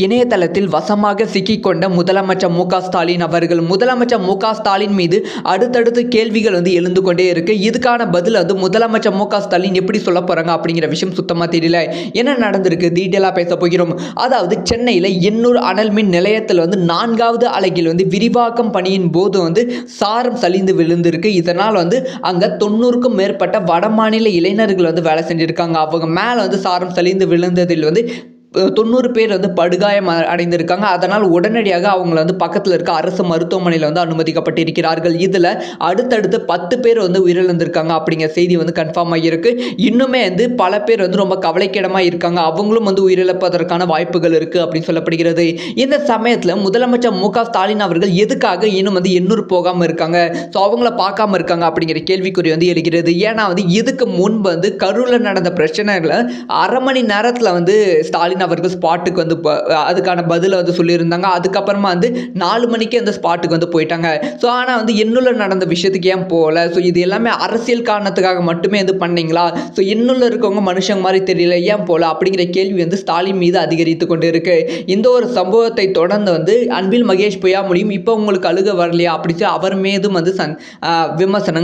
இணையதளத்தில் வசமாக சிக்கிக்கொண்ட முதலமைச்சர் ஸ்டாலின் அவர்கள் முதலமைச்சர் ஸ்டாலின் மீது அடுத்தடுத்து கேள்விகள் எழுந்து கொண்டே இருக்கு. இதுக்கான பதில் முதலமைச்சர் ஸ்டாலின் எப்படி சொல்ல போறாங்க அப்படிங்கிற விஷயம் சுத்தமா தெரியல. என்ன நடந்திருக்கு டீட்டெயிலா பேச போகிறோம். அதாவது சென்னையில் எண்ணூர் அனல் மின் நிலையத்தில் 4வது அலகில் விரிவாக்கம் பணியின் போது சாரம் சலிந்து விழுந்திருக்கு. இதனால் அங்க 90க்கும் மேற்பட்ட வடமாநில இளைஞர்கள் வேலை செஞ்சிருக்காங்க. அவங்க மேல சாரம் சலிந்து விழுந்ததில் 90 பேர் படுகாயம் அடைந்திருக்காங்க. அதனால் உடனடியாக அவங்கள பக்கத்தில் இருக்க அரசு மருத்துவமனையில் அனுமதிக்கப்பட்டிருக்கிறார்கள். இதில் அடுத்தடுத்து 10 பேர் உயிரிழந்திருக்காங்க அப்படிங்கிற செய்தி கன்ஃபார்ம் ஆகியிருக்கு. இன்னுமே பல பேர் ரொம்ப கவலைக்கிடமாக இருக்காங்க. அவங்களும் உயிரிழப்பதற்கான வாய்ப்புகள் இருக்குது அப்படின்னு சொல்லப்படுகிறது. இந்த சமயத்தில் முதலமைச்சர் ஸ்டாலின் அவர்கள் எதுக்காக இன்னும் எண்ணூர் போகாமல் இருக்காங்க, ஸோ அவங்கள பார்க்காம இருக்காங்க அப்படிங்கிற கேள்விக்குறி எழுகிறது. ஏன்னா இதுக்கு முன்பு கரூரில் நடந்த பிரச்சனைகளை அரை மணி நேரத்தில் ஸ்டாலின் அவர்கள் ஸ்பாட்டுக்கு அதுக்கான பதிலை சொல்லியிருந்தாங்க. அதுக்கப்புறமா 4 மணிக்கு அந்த ஸ்பாட்டுக்கு போயிட்டாங்க. ஸோ ஆனால் எண்ணூர்ல நடந்த விஷயத்துக்கு ஏன் போகல? ஸோ இது எல்லாமே அரசியல் காரணத்துக்காக மட்டுமே பண்ணீங்களா? ஸோ எண்ணூர்ல இருக்கவங்க மனுஷங்க மாதிரி தெரியல, ஏன் போகல அப்படிங்கிற கேள்வி ஸ்டாலின் மீது அதிகரித்து கொண்டு இருக்கு. இந்த ஒரு சம்பவத்தை தொடர்ந்து அன்பில் மகேஷ் பொய்யாமொழியும் இப்போ உங்களுக்கு அழுக வரலையா அப்படின்னு அவர் மீதும் விமர்சனங்கள்